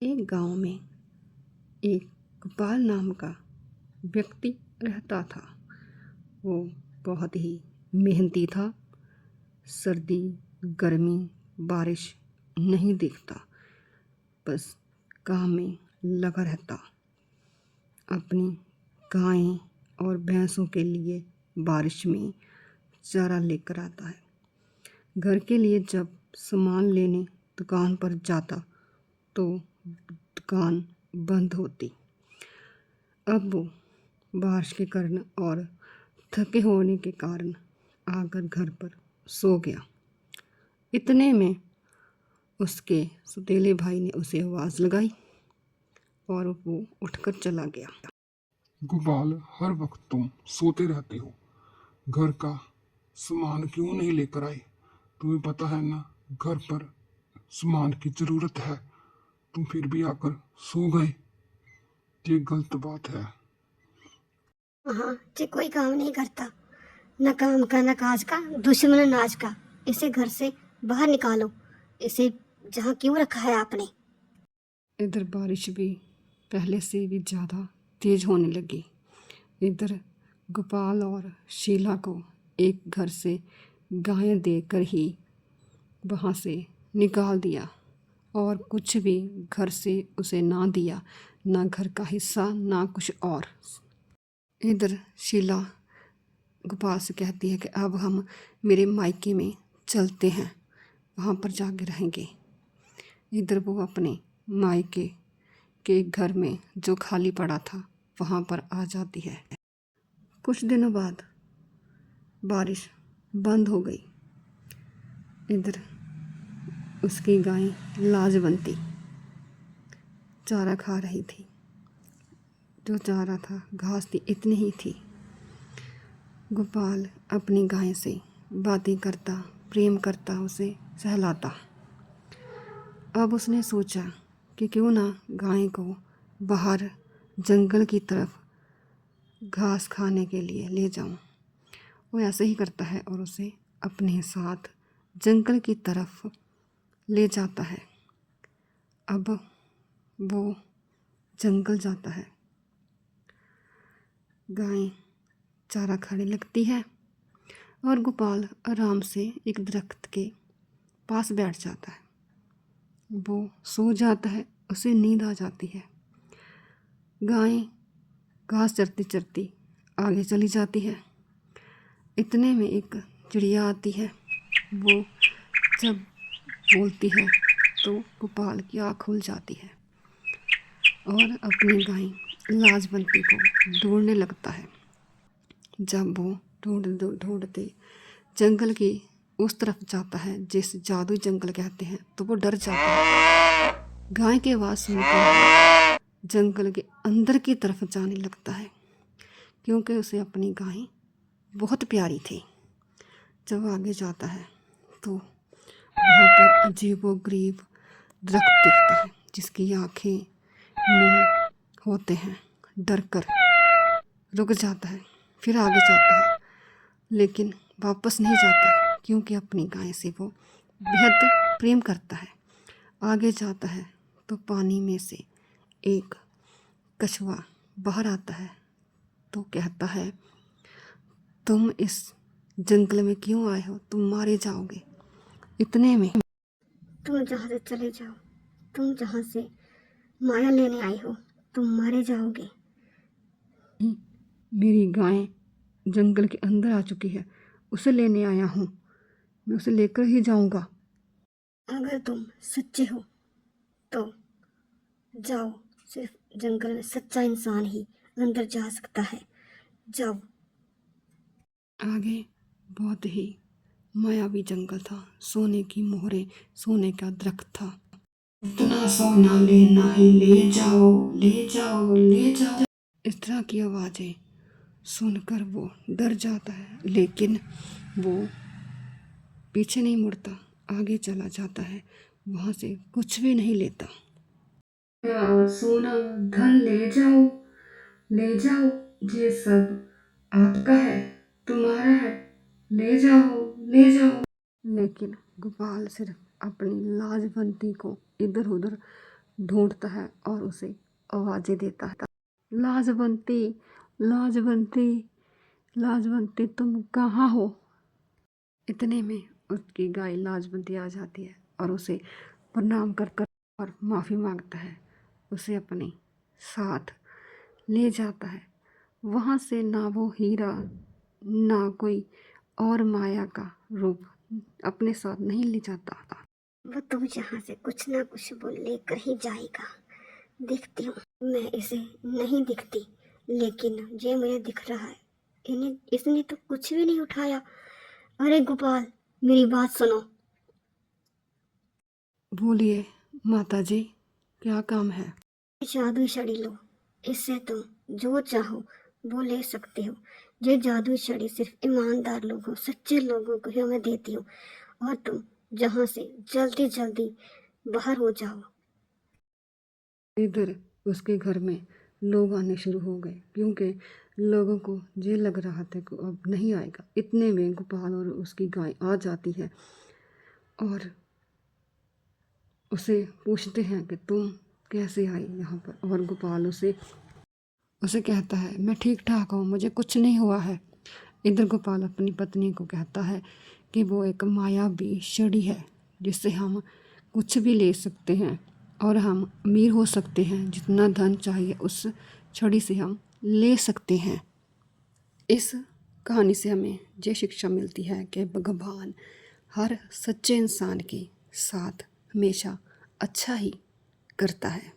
एक गांव में एक गोपाल नाम का व्यक्ति रहता था। वो बहुत ही मेहनती था। सर्दी, गर्मी, बारिश नहीं देखता, बस काम में लगा रहता। अपनी गायें और भैंसों के लिए बारिश में चारा लेकर आता है। घर के लिए जब सामान लेने दुकान पर जाता तो दुकान बंद होती। अब वो बारिश के कारण और थके होने के कारण आकर घर पर सो गया। इतने में उसके सौतेले भाई ने उसे आवाज़ लगाई और वो उठकर चला गया। गोपाल, हर वक्त तुम सोते रहते हो। घर का सामान क्यों नहीं लेकर आए? तुम्हें पता है ना, घर पर सामान की जरूरत है। तुम फिर भी आकर सो गए। ये गलत बात है। हाँ, ये कोई काम नहीं करता। न काम का न काज का, दुश्मन नाज का। इसे घर से बाहर निकालो। इसे जहाँ क्यों रखा है आपने? इधर बारिश भी पहले से भी ज़्यादा तेज होने लगी। इधर गोपाल और शीला को एक घर से गायें देकर ही वहाँ से निकाल दिया और कुछ भी घर से उसे ना दिया, ना घर का हिस्सा ना कुछ और। इधर शीला गोपाल से कहती है कि अब हम मेरे मायके में चलते हैं, वहाँ पर जाके रहेंगे। इधर वो अपने मायके के घर में जो खाली पड़ा था वहाँ पर आ जाती है। कुछ दिनों बाद बारिश बंद हो गई। इधर उसकी गाय लाजवंती चारा खा रही थी। जो चारा था घास थी, इतनी ही थी। गोपाल अपनी गाय से बातें करता, प्रेम करता, उसे सहलाता। अब उसने सोचा कि क्यों ना गाय को बाहर जंगल की तरफ घास खाने के लिए ले जाऊं। वो ऐसे ही करता है और उसे अपने साथ जंगल की तरफ ले जाता है। अब वो जंगल जाता है। गाय चारा खाने लगती है और गोपाल आराम से एक दरख्त के पास बैठ जाता है। वो सो जाता है, उसे नींद आ जाती है। गाय घास चरती चरती आगे चली जाती है। इतने में एक चिड़िया आती है। वो जब बोलती है तो गोपाल की आँख खुल जाती है और अपनी गाय लाजवंती को ढूंढने लगता है। जब वो ढूंढते जंगल की उस तरफ जाता है जिस जादुई जंगल कहते हैं, तो वो डर जाता है। गाय की आवाज़ सुनकर जंगल के अंदर की तरफ जाने लगता है, क्योंकि उसे अपनी गाय बहुत प्यारी थी। जब आगे जाता है तो वहाँ पर अजीबोगरीब दरख्त दिखता है जिसकी आँखें मुंह होते हैं। डर कर रुक जाता है, फिर आगे जाता है, लेकिन वापस नहीं जाता क्योंकि अपनी गाय से वो बेहद प्रेम करता है। आगे जाता है तो पानी में से एक कछुआ बाहर आता है तो कहता है, तुम इस जंगल में क्यों आए हो? तुम मारे जाओगे। इतने में तुम जहाँ से चले जाओ, तुम जहाँ से माया लेने आए हो, तुम मारे जाओगे। मेरी गाय जंगल के अंदर आ चुकी है, उसे लेने आया हूँ, मैं उसे लेकर ही जाऊँगा। अगर तुम सच्चे हो तो जाओ। सिर्फ जंगल में सच्चा इंसान ही अंदर जा सकता है। जाओ। आगे बहुत ही मायावी जंगल था। सोने की मोहरें, सोने का दरख्त था। इतना सोना लेना है, ले जाओ, ले जाओ, ले जाओ। इस तरह की आवाज़ें सुनकर वो डर जाता है, लेकिन वो पीछे नहीं मुड़ता, आगे चला जाता है। वहाँ से कुछ भी नहीं लेता। सोना धन ले जाओ, ले जाओ, ये सब आपका है, तुम्हारा है, ले जाओ, ले जाओ। लेकिन गोपाल सिर्फ अपनी लाजवंती को इधर उधर ढूंढता है और उसे आवाज़ें देता है। लाजवंती, लाजवंती, लाजवंती तुम कहाँ हो? इतने में उसकी गाय लाजवंती आ जाती है और उसे प्रणाम कर कर और माफ़ी मांगता है। उसे अपने साथ ले जाता है। वहाँ से ना वो हीरा ना कोई और माया का रूप अपने साथ नहीं ले जाता था। वो तुम यहाँ से कुछ ना कुछ बोल लेकर ही जाएगा। देखती हूँ। मैं इसे नहीं दिखती, लेकिन ये मुझे दिख रहा है। इसने तो कुछ भी नहीं उठाया। अरे गोपाल, मेरी बात सुनो। बोलिए माता जी, क्या काम है? जादुई छड़ी लो। इससे तुम जो चाहो वो ले सकते हो। ये जादुई छड़ी सिर्फ ईमानदार लोगों, सच्चे लोगों को ही मैं देती हूँ। और तुम जहाँ से जल्दी जल्दी बाहर हो जाओ। इधर उसके घर में लोग आने शुरू हो गए, क्योंकि लोगों को ये लग रहा था कि अब नहीं आएगा। इतने में गोपाल और उसकी गाय आ जाती है और उसे पूछते हैं कि तुम कैसे आई यहाँ पर। और गोपाल उसे कहता है, मैं ठीक ठाक हूँ, मुझे कुछ नहीं हुआ है। इधर गोपाल अपनी पत्नी को कहता है कि वो एक मायावी छड़ी है जिससे हम कुछ भी ले सकते हैं और हम अमीर हो सकते हैं। जितना धन चाहिए उस छड़ी से हम ले सकते हैं। इस कहानी से हमें ये शिक्षा मिलती है कि भगवान हर सच्चे इंसान के साथ हमेशा अच्छा ही करता है।